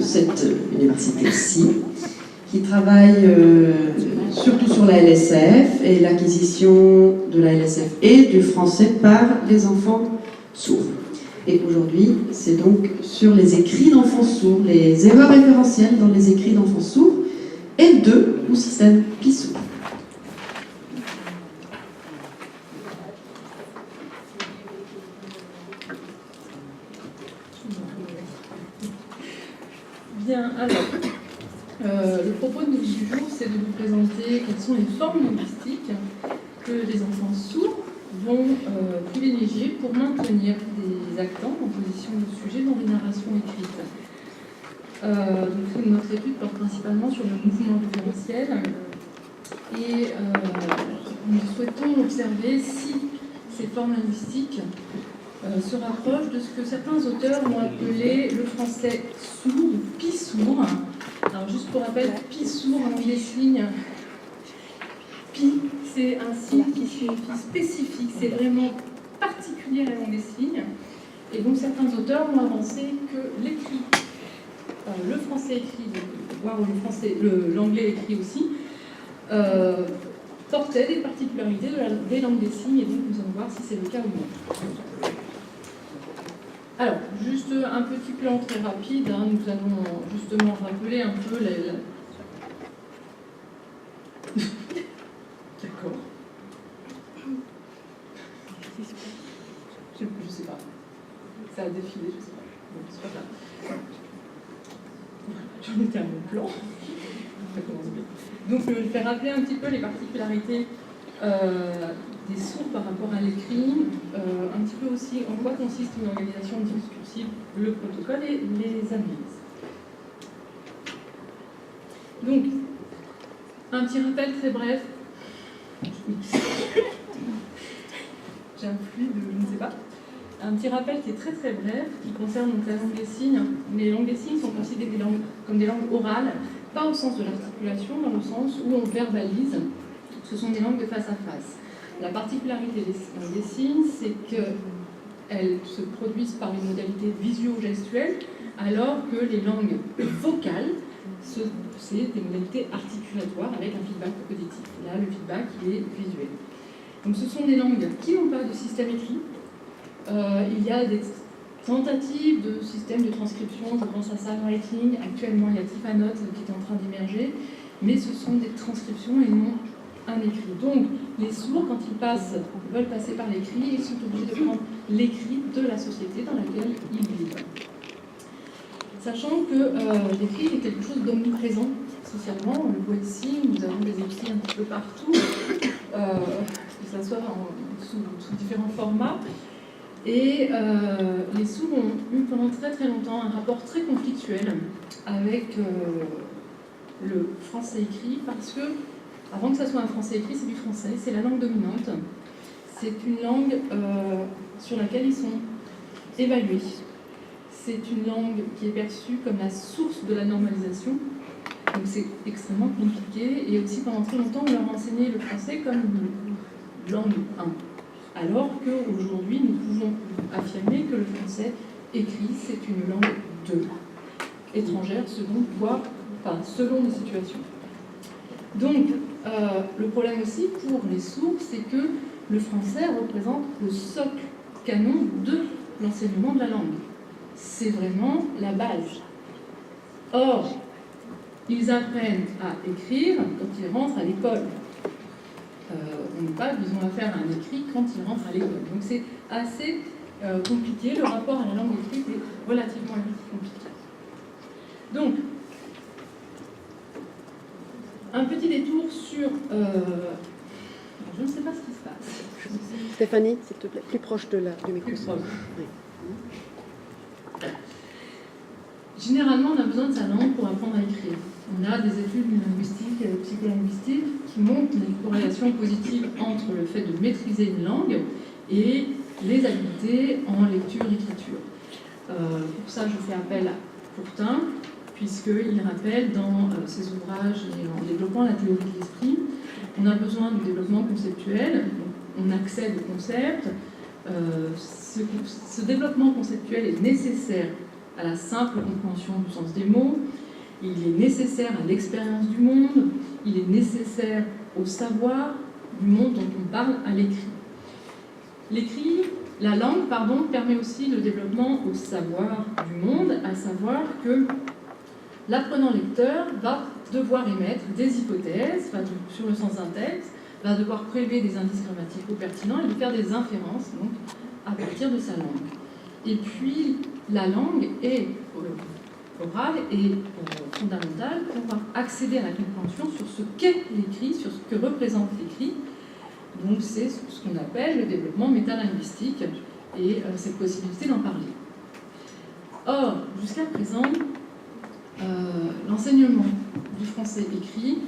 cette université-ci, qui travaille surtout sur la LSF et l'acquisition de la LSF et du français par les enfants sourds. Et aujourd'hui, c'est donc sur les écrits d'enfants sourds, les erreurs référentielles dans les écrits d'enfants sourds, L2 ou système PISO. Bien, alors, le propos du jour, c'est de vous présenter quelles sont les formes linguistiques que les enfants sourds vont privilégier pour maintenir des accents en position de sujet dans des narrations écrites. Donc, notre étude porte principalement sur le mouvement référentiel et nous souhaitons observer si ces formes linguistiques se rapprochent de ce que certains auteurs ont appelé le français sourd ou pi-sourd. Alors juste pour rappel, pi-sourd en langue des signes, pi c'est un signe qui signifie spécifique, c'est vraiment particulier à la langue des signes. Et donc certains auteurs ont avancé que l'écrit, le français écrit, voire l'anglais écrit aussi, portait des particularités des langues des signes, et donc nous allons voir si c'est le cas ou non. Alors, juste un petit plan très rapide, hein, nous allons justement rappeler un peu D'accord. Je sais pas. Ça a défilé, je sais pas. Bon, c'est pas grave. J'en étais à mon plan. Ça commence bien. Donc, je vais rappeler un petit peu les particularités des sourds par rapport à l'écrit, un petit peu aussi en quoi consiste une organisation discursive, le protocole et les analyses. Donc, un petit rappel très bref. J'ai un fluide, je ne sais pas. Un petit rappel qui est très très bref, qui concerne donc la langue des signes. Les langues des signes sont considérées comme des langues orales, pas au sens de l'articulation, dans le sens où on verbalise. Ce sont des langues de face à face. La particularité des signes, c'est qu'elles se produisent par une modalité visio-gestuelle, alors que les langues vocales, c'est des modalités articulatoires avec un feedback auditif. Là, le feedback, il est visuel. Donc, ce sont des langues qui n'ont pas de système écrit. Il y a des tentatives de système de transcription, je pense à Signwriting. Actuellement, il y a Tiffanote qui est en train d'émerger, mais ce sont des transcriptions et non un écrit. Donc, les sourds, quand ils veulent passer par l'écrit, ils sont obligés de prendre l'écrit de la société dans laquelle ils vivent. Sachant que l'écrit est quelque chose d'omniprésent socialement, on le voit ici, nous avons des écrits un petit peu partout, que ce soit sous différents formats. Et les sourds ont eu pendant très très longtemps un rapport très conflictuel avec le français écrit, parce que avant que ça soit un français écrit, c'est du français, c'est la langue dominante. C'est une langue sur laquelle ils sont évalués. C'est une langue qui est perçue comme la source de la normalisation. Donc c'est extrêmement compliqué. Et aussi pendant très longtemps, on leur a enseigné le français comme une langue 1. Alors qu'aujourd'hui, nous pouvons affirmer que le français écrit, c'est une langue 2. Étrangère, selon les situations. Donc, le problème aussi pour les sourds, c'est que le français représente le socle canon de l'enseignement de la langue. C'est vraiment la base. Or, ils apprennent à écrire quand ils rentrent à l'école. On n'est pas, disons, à faire un écrit quand ils rentrent à l'école. Donc c'est assez compliqué. Le rapport à la langue écrite est relativement compliqué. Donc, un petit détour sur... je ne sais pas ce qui se passe. Stéphanie, s'il te plaît, plus proche du micro. Oui. Généralement, on a besoin de sa langue pour apprendre à écrire. On a des études linguistiques et psycholinguistiques qui montrent les corrélations positives entre le fait de maîtriser une langue et les habiletés en lecture-écriture. Pour ça, je fais appel à Courtin, puisqu'il rappelle dans ses ouvrages et en développant la théorie de l'esprit, on a besoin du développement conceptuel, on accède au concept. Ce développement conceptuel est nécessaire à la simple compréhension du sens des mots, il est nécessaire à l'expérience du monde, il est nécessaire au savoir du monde dont on parle à l'écrit. La langue, permet aussi le développement au savoir du monde, à savoir que l'apprenant lecteur va devoir émettre des hypothèses sur le sens d'un texte, va devoir prélever des indices grammaticaux pertinents et faire des inférences donc, à partir de sa langue. Et puis, la langue est orale et fondamentale pour accéder à la compréhension sur ce qu'est l'écrit, sur ce que représente l'écrit. Donc, c'est ce qu'on appelle le développement métalinguistique et cette possibilité d'en parler. Or, jusqu'à présent, l'enseignement du français écrit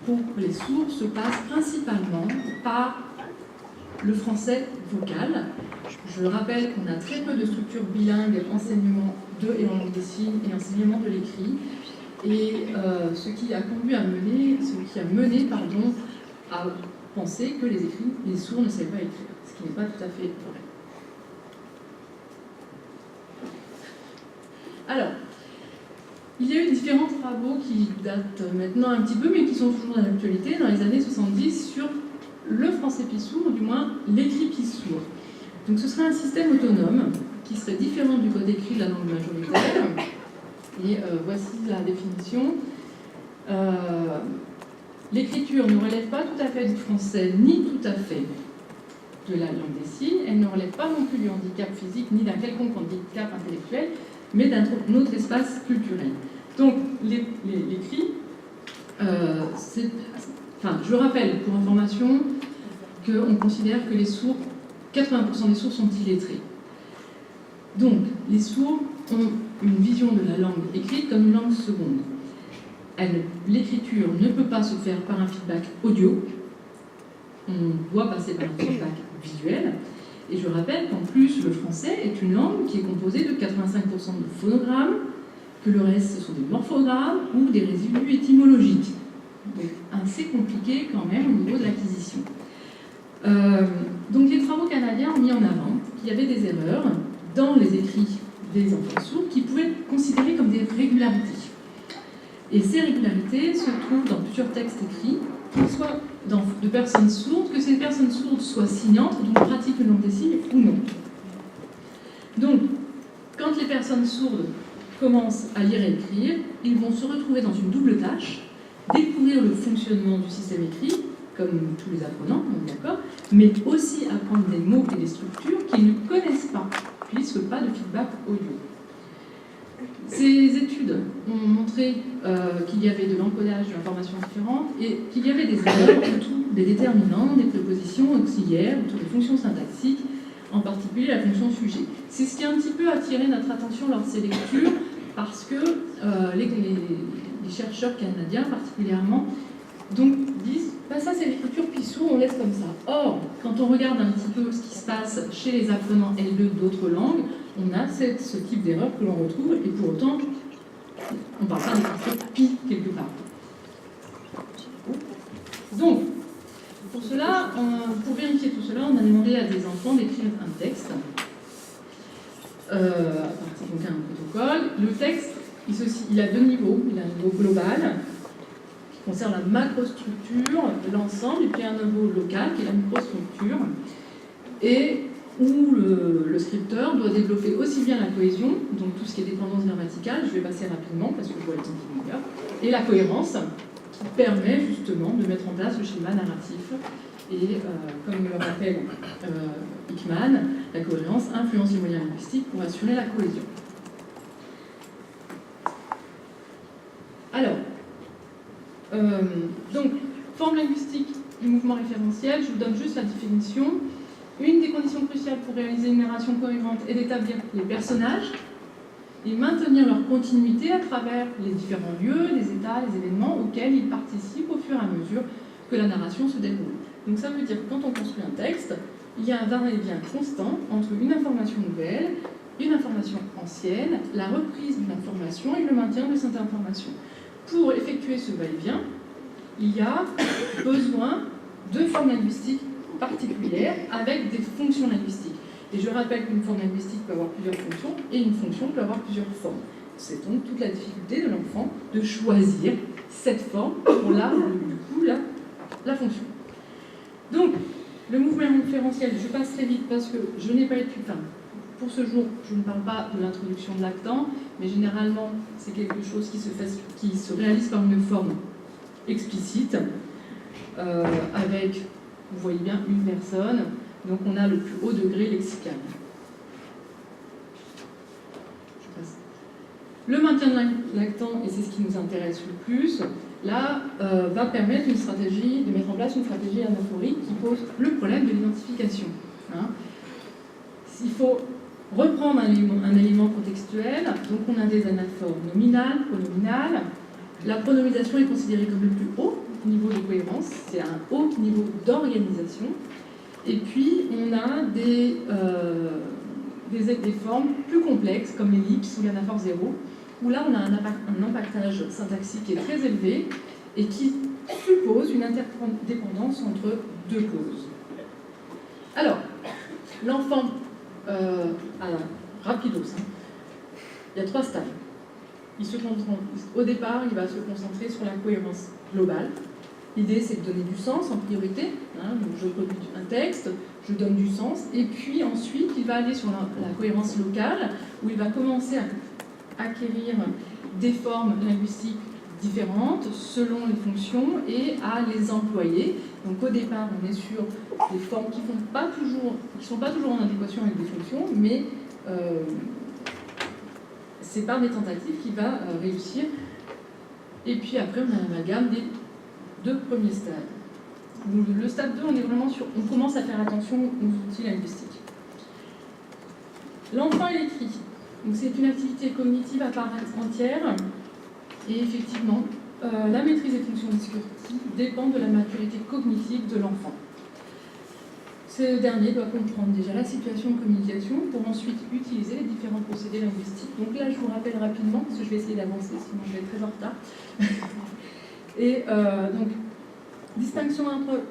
pour les sourds se passe principalement par le français vocal. Je rappelle qu'on a très peu de structures bilingues, enseignement de et en langue des signes et enseignement de l'écrit. Et ce qui a mené à penser que les sourds ne savaient pas écrire, ce qui n'est pas tout à fait vrai. Alors, il y a eu différents travaux qui datent maintenant un petit peu, mais qui sont toujours dans l'actualité, dans les années 70, sur le français pissour, ou du moins l'écrit pissour. Donc ce serait un système autonome qui serait différent du code écrit de la langue majoritaire. Et voici la définition. L'écriture ne relève pas tout à fait du français, ni tout à fait de la langue des signes. Elle ne relève pas non plus du handicap physique, ni d'un quelconque handicap intellectuel, mais d'un autre espace culturel. Donc, l'écrit, je rappelle, pour information, qu'on considère que les sourds, 80% des sourds sont illettrés. Donc, les sourds ont une vision de la langue écrite comme une langue seconde. L'écriture ne peut pas se faire par un feedback audio, on doit passer par un feedback visuel. Et je rappelle qu'en plus, le français est une langue qui est composée de 85% de phonogrammes, que le reste, ce sont des morphogrammes ou des résidus étymologiques. Donc, assez compliqué quand même au niveau de l'acquisition. Donc, les travaux canadiens ont mis en avant qu'il y avait des erreurs dans les écrits des enfants sourds qui pouvaient être considérées comme des régularités. Et ces régularités se trouvent dans plusieurs textes écrits, qu'ils soient de personnes sourdes, que ces personnes sourdes soient signantes, donc pratiquent une langue des signes ou non. Donc, quand les personnes sourdes commencent à lire et écrire, ils vont se retrouver dans une double tâche, découvrir le fonctionnement du système écrit, comme tous les apprenants, on est d'accord, mais aussi apprendre des mots et des structures qu'ils ne connaissent pas, puisque pas de feedback audio. Ces études ont montré qu'il y avait de l'encodage d'informations différentes et qu'il y avait des erreurs autour des déterminants, des prépositions auxiliaires, autour des fonctions syntaxiques, en particulier la fonction sujet. C'est ce qui a un petit peu attiré notre attention lors de ces lectures, parce que les chercheurs canadiens particulièrement donc, disent ça c'est l'écriture pissour, on laisse comme ça. Or, quand on regarde un petit peu ce qui se passe chez les apprenants L2 d'autres langues, on a ce type d'erreur que l'on retrouve, et pour autant, on ne parle pas d'écriture pi quelque part. Donc, pour cela, pour vérifier tout cela, on a demandé à des enfants d'écrire un texte, à partir d'un protocole. Le texte, il a deux niveaux. Il a un niveau global, qui concerne la macrostructure de l'ensemble, et puis un niveau local, qui est la microstructure, et où le scripteur doit développer aussi bien la cohésion, donc tout ce qui est dépendance grammaticale, je vais passer rapidement parce que je vois le temps qui me gare, et la cohérence, qui permet justement de mettre en place le schéma narratif. Et comme le rappelle Hickman, la cohérence influence les moyens linguistiques pour assurer la cohésion. Alors, donc, forme linguistique du mouvement référentiel, je vous donne juste la définition. Une des conditions cruciales pour réaliser une narration cohérente est d'établir les personnages et maintenir leur continuité à travers les différents lieux, les états, les événements auxquels ils participent au fur et à mesure que la narration se déroule. Donc ça veut dire que quand on construit un texte, il y a un va-et-vient constant entre une information nouvelle, une information ancienne, la reprise d'une information et le maintien de cette information. Pour effectuer ce va-et-vient, il y a besoin de formes linguistiques particulières avec des fonctions linguistiques. Et je rappelle qu'une forme linguistique peut avoir plusieurs fonctions et une fonction peut avoir plusieurs formes. C'est donc toute la difficulté de l'enfant de choisir cette forme pour la fonction. Donc, le mouvement référentiel, je passe très vite parce que je n'ai pas étudié. Enfin, pour ce jour, je ne parle pas de l'introduction de l'actant, mais généralement, c'est quelque chose qui se réalise par une forme explicite, avec, vous voyez bien, une personne. Donc, on a le plus haut degré lexical. Je passe. Le maintien de l'actant, et c'est ce qui nous intéresse le plus, là, va permettre de mettre en place une stratégie anaphorique qui pose le problème de l'identification. Hein. Il faut reprendre un élément contextuel, donc on a des anaphores nominales, pronominales. La pronomisation est considérée comme le plus haut niveau de cohérence, c'est un haut niveau d'organisation. Et puis, on a des formes plus complexes, comme l'ellipse ou l'anaphore zéro, où là, on a un impactage syntaxique qui est très élevé et qui suppose une interdépendance entre deux clauses. Alors, l'enfant, rapidos, hein. Il y a 3 stades. Au départ, il va se concentrer sur la cohérence globale. L'idée, c'est de donner du sens en priorité. Hein, donc je produis un texte, je donne du sens, et puis ensuite, il va aller sur la cohérence locale, où il va commencer à acquérir des formes linguistiques différentes selon les fonctions et à les employer. Donc au départ, on est sur des formes qui ne sont pas toujours en adéquation avec des fonctions, mais c'est par des tentatives qu'il va réussir. Et puis après, on a l'amalgame des 2 premiers stades. Donc, le stade 2, on est vraiment on commence à faire attention aux outils linguistiques. L'enfant et l'écrit. Donc c'est une activité cognitive à part entière. Et effectivement, la maîtrise des fonctions discursives dépend de la maturité cognitive de l'enfant. Ce dernier doit comprendre déjà la situation de communication pour ensuite utiliser les différents procédés linguistiques. Donc là, je vous rappelle rapidement, parce que je vais essayer d'avancer, sinon je vais être très en retard. Et donc, distinction entre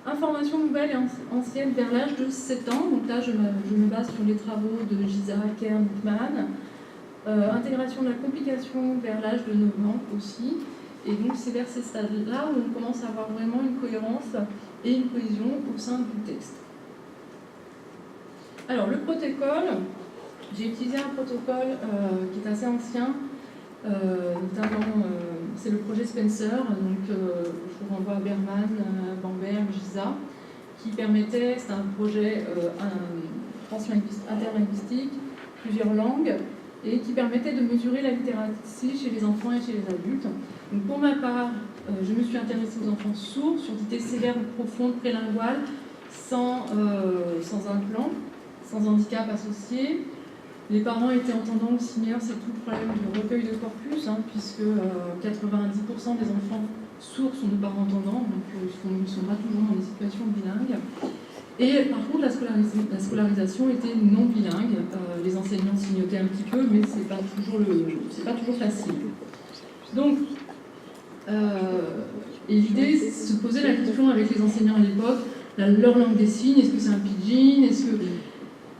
information nouvelle et ancienne vers l'âge de 7 ans. Donc là, je me base sur les travaux de Giza, Kern, Wittmann. Intégration de la complication vers l'âge de 9 ans aussi. Et donc, c'est vers ces stades-là où on commence à avoir vraiment une cohérence et une cohésion au sein du texte. Alors, le protocole, j'ai utilisé un protocole qui est assez ancien, notamment c'est le projet Spencer, donc je vous renvoie à Berman, Bamberg, Giza, qui permettait, c'est un projet interlinguistique, plusieurs langues, et qui permettait de mesurer la littératie chez les enfants et chez les adultes. Donc pour ma part, je me suis intéressée aux enfants sourds, surdité sévère ou profonde, prélinguale, sans implant, sans handicap associé. Les parents étaient entendants ou seniors, c'est tout le problème du recueil de corpus, hein, puisque 90% des enfants sourds sont de parents entendants, donc ils ne sont pas toujours dans des situations bilingues. Et par contre, la scolarisation était non bilingue. Les enseignants signotaient un petit peu, mais c'est pas toujours facile. Donc, et l'idée, c'est de se poser la question avec les enseignants à l'époque, leur langue des signes, est-ce que c'est un pidgin, est-ce que...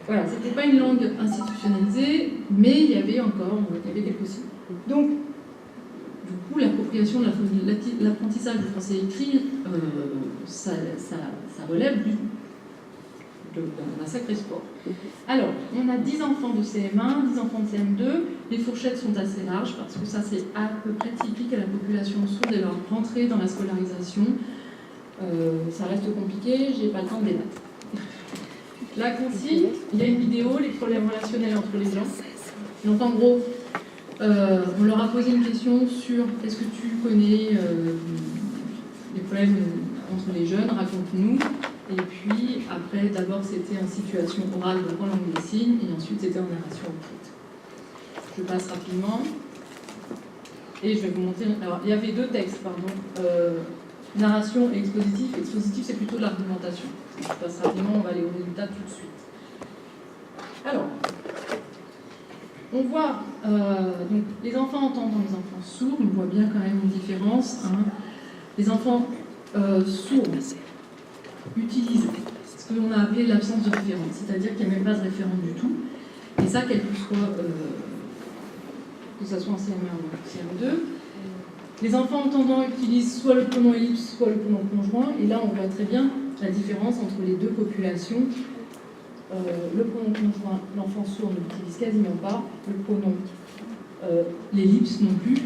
Voilà, c'était pas une langue institutionnalisée, mais il y avait des possibles. Donc, du coup, l'appropriation de l'apprentissage du français écrit, ça relève d'un sacré sport. Alors, on a 10 enfants de CM1, 10 enfants de CM2. Les fourchettes sont assez larges parce que ça, c'est à peu près typique à la population sourde et leur rentrée dans la scolarisation. Ça reste compliqué, j'ai pas le temps de débattre. La consigne, il y a une vidéo, les problèmes relationnels entre les gens. Donc, en gros, on leur a posé une question sur est-ce que tu connais les problèmes entre les jeunes, raconte-nous. Et puis, après, d'abord, c'était en situation orale, donc en langue des signes, et ensuite, c'était en narration écrite. Je passe rapidement. Et je vais vous montrer... Alors, il y avait 2 textes, pardon. Narration et expositif. Expositif, c'est plutôt de l'argumentation. Je passe rapidement, on va aller au résultat tout de suite. Alors, on voit donc, les enfants entendants, les enfants sourds, on voit bien quand même une différence. Hein. Les enfants sourds utilisent ce qu'on a appelé l'absence de référent, c'est-à-dire qu'il n'y a même pas de référent du tout. Et ça, quel que soit, que ce soit en CM1 ou en CM2, les enfants entendants utilisent soit le pronom ellipse, soit le pronom conjoint, et là on voit très bien la différence entre les deux populations. Le pronom conjoint, l'enfant sourd ne l'utilise quasiment pas, le pronom l'ellipse non plus.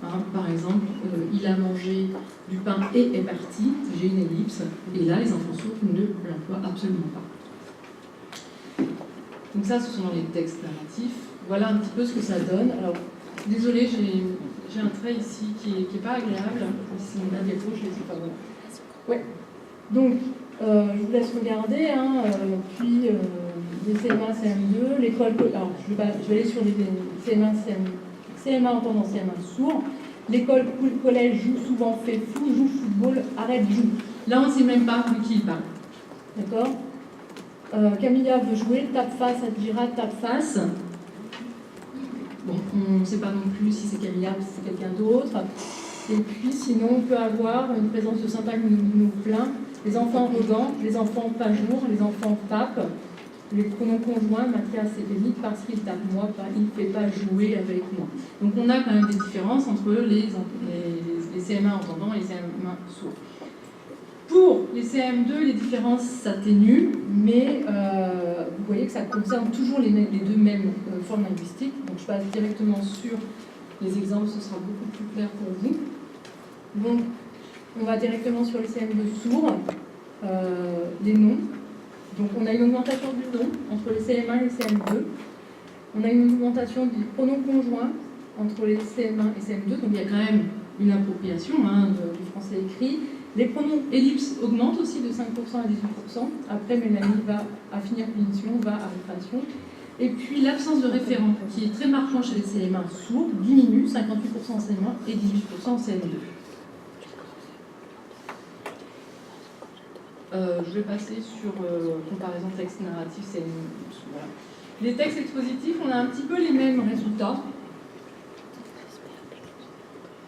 Hein, par exemple, il a mangé du pain et est parti, j'ai une ellipse, et là les enfants sourds ne l'emploient absolument pas. Donc ça, ce sont les textes narratifs. Voilà un petit peu ce que ça donne. Alors, désolée, j'ai un trait ici qui n'est pas agréable. C'est mon diapo, je ne sais pas. Voilà. Ouais. Donc, je vous laisse regarder. Hein, puis, les CM1, CM2, l'école... Alors, je vais aller sur les CM1, CM1 entendant CM1 sourd. L'école, le collège joue souvent, fait fou, joue football, arrête, joue. Là, on ne sait même pas de qui il parle. D'accord ? Camilla veut jouer, tape face, Adjira, tape face. Bon, on ne sait pas non plus si c'est Camilla ou si c'est quelqu'un d'autre. Et puis, sinon, on peut avoir une présence de syntagme nous plaint. Les enfants arrogants, les enfants pas jour, les enfants tapent. Les pronoms conjoints, Mathias et Bénique, parce qu'il tape moi, pas, il ne fait pas jouer avec moi. Donc, on a quand même des différences entre les CM1 entendants et les CM1 sourds. Pour les CM2, les différences s'atténuent, mais vous voyez que ça concerne toujours les deux mêmes formes linguistiques. Donc je passe directement sur les exemples, ce sera beaucoup plus clair pour vous. Donc on va directement sur les CM2 sourds, les noms. Donc on a une augmentation du nom entre les CM1 et les CM2. On a une augmentation du pronom conjoint entre les CM1 et CM2, donc il y a quand même une appropriation du français écrit. Les pronoms ellipse augmentent aussi de 5% à 18%. Après, Mélanie va à finir punition, va à récréation. Et puis, l'absence de référent, qui est très marquant chez les CM1 sourds, diminue, 58% en CM1 et 18% en CM2. Je vais passer sur comparaison texte narratif, CM1. Voilà. Les textes expositifs, on a un petit peu les mêmes résultats.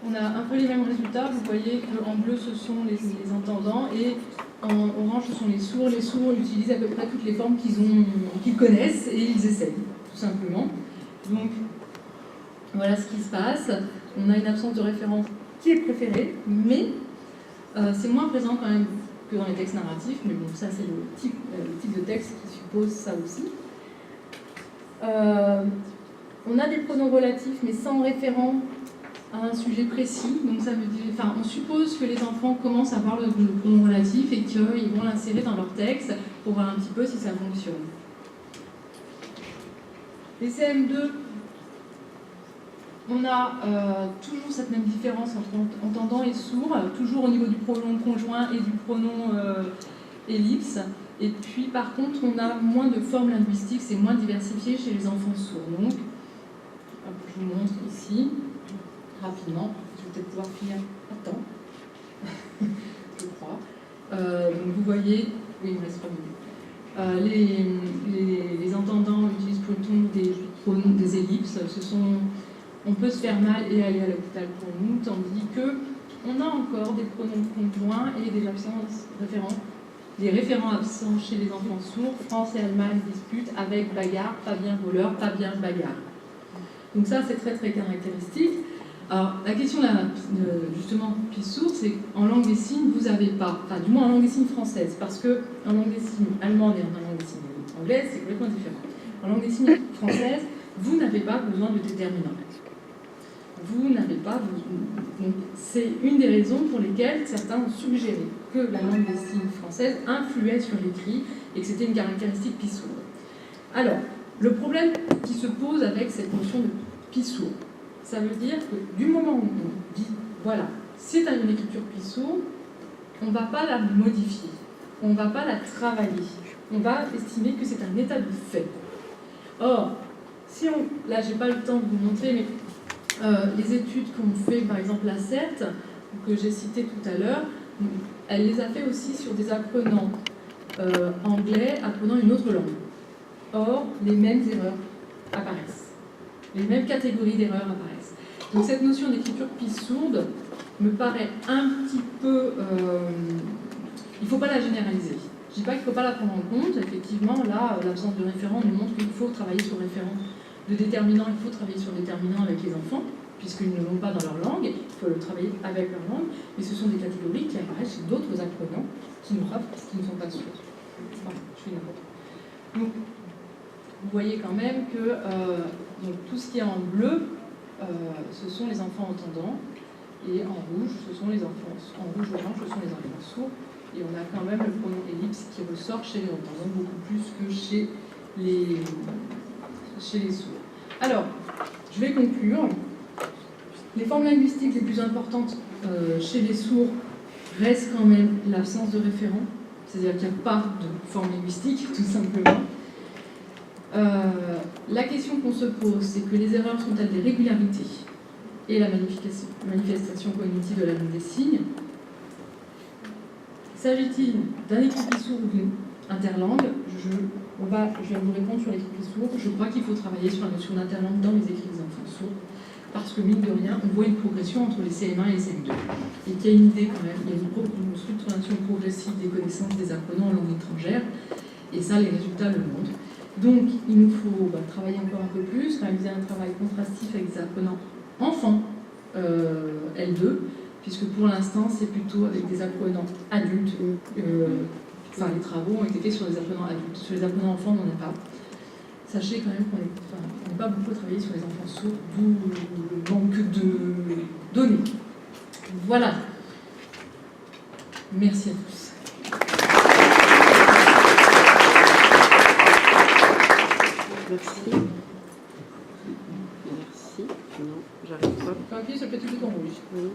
On a un peu les mêmes résultats. Vous voyez qu'en bleu, ce sont les entendants et en orange, ce sont les sourds. Les sourds utilisent à peu près toutes les formes qu'ils connaissent et ils essayent, tout simplement. Donc, voilà ce qui se passe. On a une absence de référence qui est préférée, mais c'est moins présent quand même que dans les textes narratifs. Mais bon, ça, c'est le type de texte qui suppose ça aussi. On a des pronoms relatifs, mais sans référent à un sujet précis, donc ça veut dire, enfin, on suppose que les enfants commencent à voir le pronom relatif et qu'ils vont l'insérer dans leur texte pour voir un petit peu si ça fonctionne. Les CM2, on a toujours cette même différence entre entendant et sourd, toujours au niveau du pronom conjoint et du pronom ellipse. Et puis par contre, on a moins de formes linguistiques, c'est moins diversifié chez les enfants sourds. Donc, je vous montre ici. Rapidement, je vais peut-être pouvoir finir à temps, je crois. Donc vous voyez, oui, il me reste 3 minutes. Les entendants utilisent plutôt des ellipses. On peut se faire mal et aller à l'hôpital pour nous, tandis qu'on a encore des pronoms conjoints et des absences référents. Des référents absents chez les enfants sourds, France et Allemagne disputent avec bagarre, pas bien voleur, pas bien bagarre. Donc ça, c'est très très caractéristique. Alors, la question là, justement, piste sourd, c'est qu'en langue des signes, vous n'avez pas, enfin, du moins en langue des signes française, parce qu'en langue des signes allemande et en langue des signes anglaise, c'est complètement différent. En langue des signes française, vous n'avez pas besoin de déterminant. Vous n'avez pas besoin. Donc, c'est une des raisons pour lesquelles certains ont suggéré que la langue des signes française influait sur l'écrit et que c'était une caractéristique piste sourde. Alors, le problème qui se pose avec cette notion de piste sourde, ça veut dire que du moment où on dit, voilà, c'est une écriture piste sourde, on ne va pas la modifier, on ne va pas la travailler, on va estimer que c'est un état de fait. Or, si on... Là, je n'ai pas le temps de vous montrer, mais les études qu'on fait, par exemple la CERT, que j'ai citée tout à l'heure, elle les a fait aussi sur des apprenants anglais apprenant une autre langue. Or, les mêmes erreurs apparaissent. Les mêmes catégories d'erreurs apparaissent. Donc cette notion d'écriture piste sourde me paraît un petit peu... il ne faut pas la généraliser. Je ne dis pas qu'il ne faut pas la prendre en compte. Effectivement, là, l'absence de référent nous montre qu'il faut travailler sur référent. De déterminant, il faut travailler sur déterminant avec les enfants, puisqu'ils ne l'ont pas dans leur langue, il faut le travailler avec leur langue, mais ce sont des catégories qui apparaissent chez d'autres apprenants qui ne sont pas sourds. Voilà, je fais n'importe quoi. Donc, vous voyez quand même que donc, tout ce qui est en bleu, ce sont les enfants entendants, et en rouge, ce sont les enfants, en rouge-orange, ce sont les enfants sourds, et on a quand même le pronom ellipse qui ressort chez les entendants beaucoup plus que chez les sourds. Alors, je vais conclure. Les formes linguistiques les plus importantes chez les sourds restent quand même l'absence de référent, c'est-à-dire qu'il n'y a pas de forme linguistique, tout simplement. La question qu'on se pose, c'est que les erreurs sont-elles des régularités et la manifestation cognitive de la langue des signes? S'agit-il d'un écrit sourd ou d'une interlangue? Je vais vous répondre sur l'écrit sourd. Je crois qu'il faut travailler sur la notion d'interlangue dans les écrits des enfants sourds, parce que mine de rien, on voit une progression entre les CM1 et les CM2. Et qu'il y a une idée quand même, il y a une structuration progressive des connaissances des apprenants en langue étrangère, et ça, les résultats le montrent. Donc, il nous faut travailler encore un peu plus, réaliser un travail contrastif avec des apprenants enfants L2, puisque pour l'instant, c'est plutôt avec des apprenants adultes. Enfin, les travaux ont été faits sur les apprenants adultes. Sur les apprenants enfants, on n'en a pas. Sachez quand même qu'on n'est pas beaucoup travaillé sur les enfants sourds, d'où le manque de données. Voilà. Merci à tous. Merci. Merci. Non, j'arrive pas. Faut appuyer sur le petit bouton rouge. Oui.